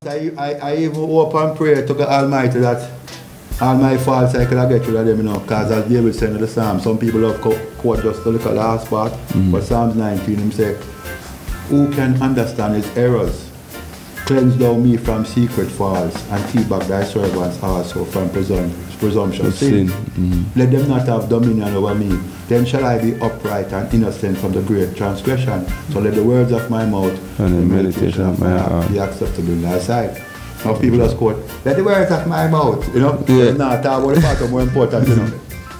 I even hope and pray to the Almighty that all my faults I could have get rid of them, you know, because as David said in the Psalm, some people love quote just to look at the last part, but Psalms 19 him say, who can understand his errors? Cleanse thou me from secret faults and keep back thy servants also from presumption. Sin. Let them not have dominion over me. Then shall I be upright and innocent from the great transgression. So let the words of my mouth and the meditation of my heart be acceptable in thy sight. Now people just quote, let the words of my mouth, you know? Yeah. Now talk about the part of more important, you know.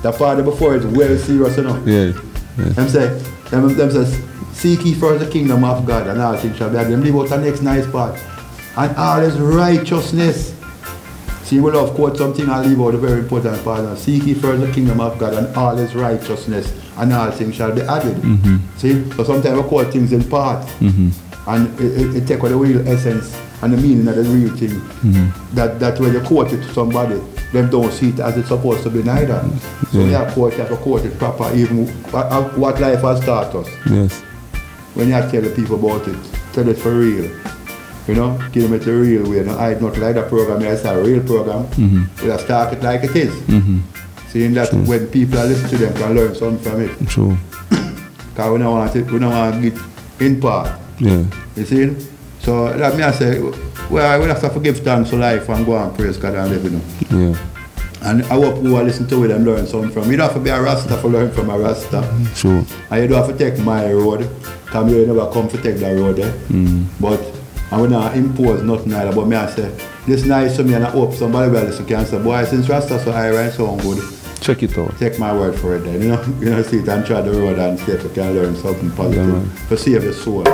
The part before is well serious, you know. Yeah. Them say, seek ye first the kingdom of God and all things shall be added. Them leave out the next nice part. And all is righteousness. See, we love quote something and leave out the very important part. Seek ye first the kingdom of God and all is righteousness and all things shall be added. See, so sometimes we quote things in part and it take away the real essence and the meaning of the real thing. That when you quote it to somebody, them don't see it as it's supposed to be neither. So you have to quote it proper, even what life has taught us. Yes. When you tell the people about it, tell it for real. You know, give them it the real way. No, I not like the program, it's a real program. We just talk it like it is. Seeing that when people are listening to them can learn something from it. True. Because we don't want to get in part. Yeah. You see? So that means I say, well, we have to forgive thanks for life and go and praise God and live, you know. Yeah. And I hope who are listening to it and learn something from. You don't have to be a Rasta for learn from a Rasta. True. And you don't have to take my road, because you never come to take the road. But I will not impose nothing either, but me I say, this nice to me and I hope somebody will listen can say, boy, since Rasta so high right sound good. Check it out. Take my word for it then, you know, see it and try the road and see if you can learn something positive to save your soul. So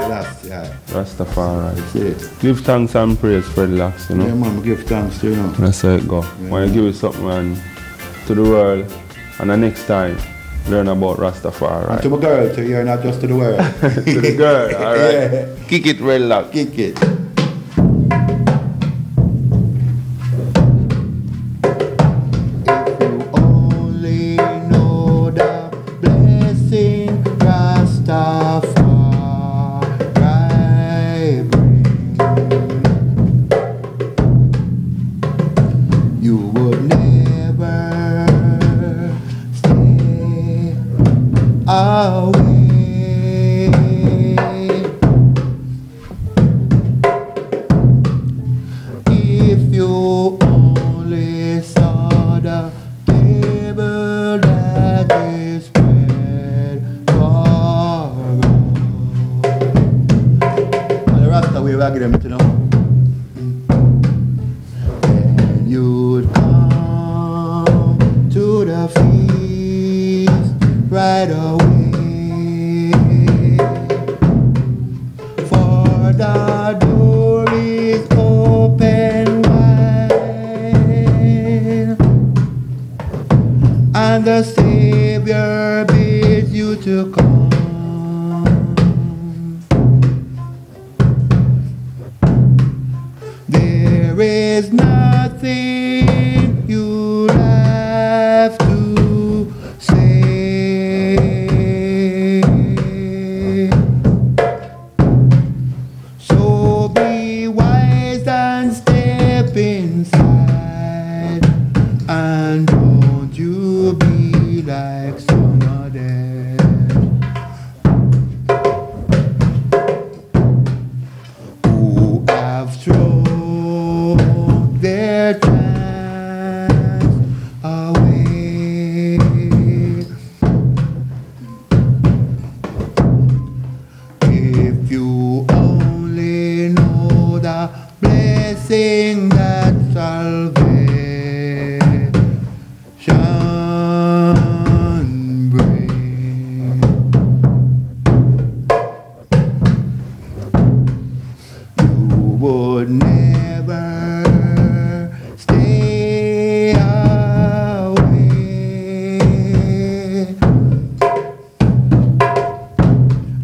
that's, yeah. Rastafari. That's it. Give thanks and praise for the last, you know. Yeah man, give thanks, you know. That's how it go. Yeah, when you give it something man, to the world, and the next time, learn about Rastafari. Right? And to my girl, to you, not just to the world. To the girl, alright. Yeah. Kick it well loud. Kick it. If you only know the blessing Rastafari bring, you would never away. If you only saw the table that is spread for and the Rasta way we give them to know. Then you'd come to the feast right away, for the door is open wide, and the Savior bids you to come. There is nothing you have to say. So be wise and step inside, and don't you be like some of them who have thrown their chance away. If you only know the blessing that salvation brings, you would never stay away.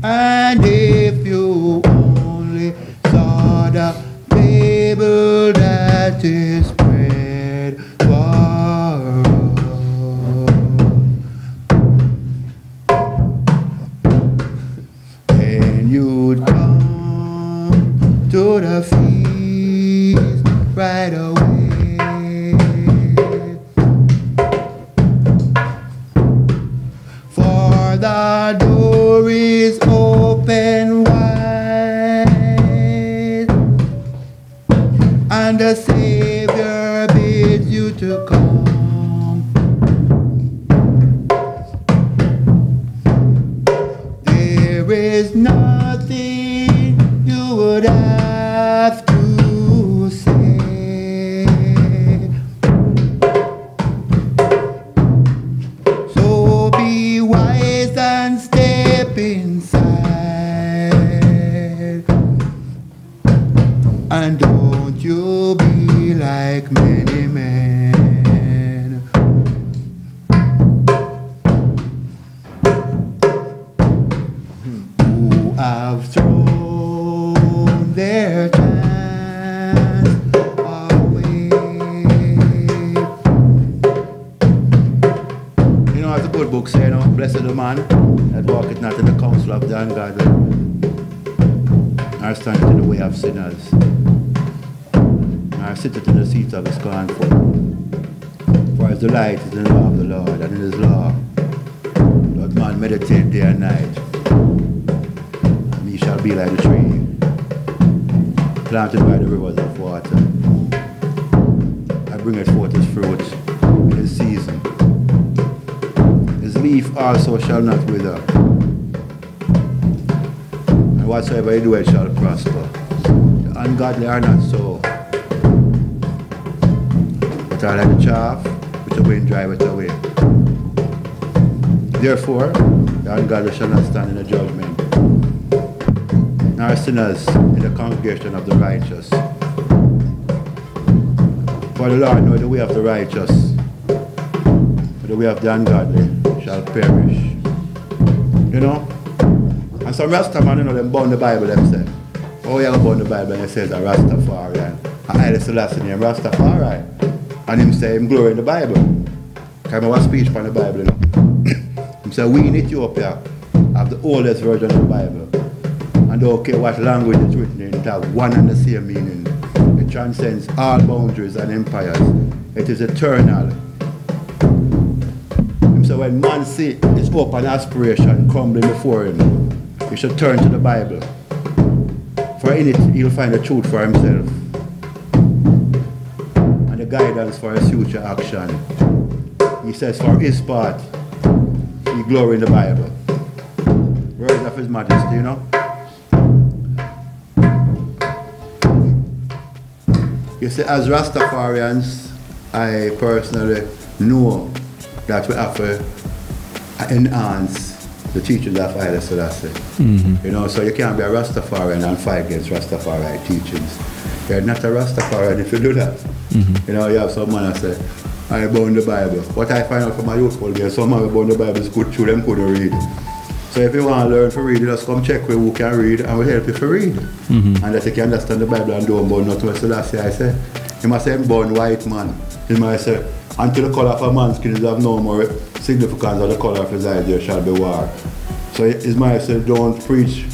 And if you only saw the table that is spread for us, then you'd come to the feast and the Savior bids you to come. There is nothing you would have to say. So be wise and step inside. And don't you be like many men who have thrown their chance away. You know, as the good book says, you know, blessed the man that walketh not in the counsel of the ungodly, nor standeth in the way of sinners, nor sitteth in the seat of the scornful. For his delight is in the law of the Lord, and in his law doth man meditate day and night. And he shall be like the tree planted by the rivers of water, that bringeth forth his fruit in his season. His leaf also shall not wither, and whatsoever he doeth shall prosper. The ungodly are not so, but are like the chaff which the wind driveth away. Therefore, the ungodly shall not stand in the judgment, nor sinners in the congregation of the righteous. For the Lord knoweth the way of the righteous, but the way of the ungodly shall perish. You know? And some Rasta man, you know, them bound the Bible themselves. Oh, you bound the Bible and it says a Rastafarian. And Haile Selassie named Rastafari. And him say him glory in the Bible. Because I have a speech from the Bible, you know. Him say we in Ethiopia have the oldest version of the Bible. And don't care what language it's written in, it has one and the same meaning. It transcends all boundaries and empires. It is eternal. So when man see his hope and aspiration crumbling before him, he should turn to the Bible. For in it he'll find the truth for himself and the guidance for his future action. He says for his part, he glory in the Bible. Words of His Majesty, you know. You see, as Rastafarians, I personally know that we have to enhance the teachings of Haile Selassie. You know, so you can't be a Rastafarian and fight against Rastafari teachings. You're not a Rastafarian if you do that. You know, you have some man that say, I bound the Bible. What I find out from my youthful days, some man who bound the Bible is good through them couldn't read. So if you want to learn to read, you just come check with who can read and we'll help you to read. Unless you can understand the Bible and don't bound nothing with Selassie, I say. He must say born white man. He might say, until the colour of a man's skin is of no more significance than the colour of his eyes, there shall be war. So his man said, don't preach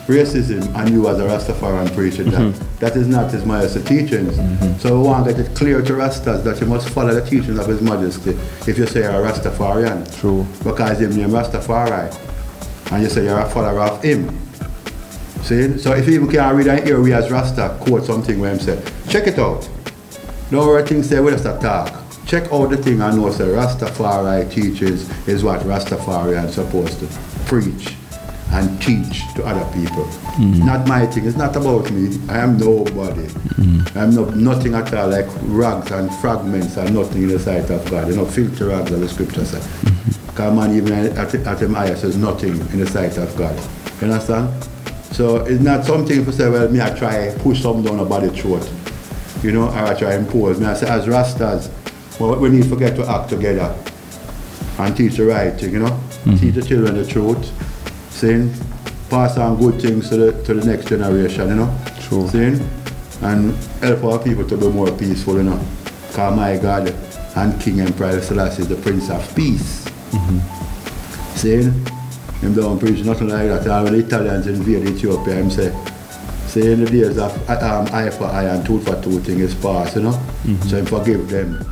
racism and you as a Rastafarian preaching that. That is not His Majesty teachings. So we want to get it clear to Rastas that you must follow the teachings of His Majesty if you say you're a Rastafarian. True. Because him named Rastafari. And you say you're a follower of him. See? So if you even can't read and hear we as Rasta quote something where him say, check it out. Don't worry things say we just a talk. Check out the thing and know say Rastafari teaches is what Rastafarians supposed to preach and teach to other people. Not my thing, it's not about me. I am nobody. I am nothing at all, like rags and fragments and nothing in the sight of God. You know, filthy rags as the scripture says. Because man even at him highest says nothing in the sight of God. You understand? So it's not something to say, well, me I try push something down about the throat. You know, or I try impose. Me I say as Rastas, well, we need to get to act together and teach the right thing, you know? Teach the children the truth, saying, pass on good things to the next generation, you know? True. Saying, and help our people to be more peaceful, you know? Because my God and King Emperor Selassie is the Prince of Peace. Saying, him don't preach nothing like that. And when the Italians invade Ethiopia, him say in the days of eye for eye and tooth for tooth thing is past, you know? So him forgive them.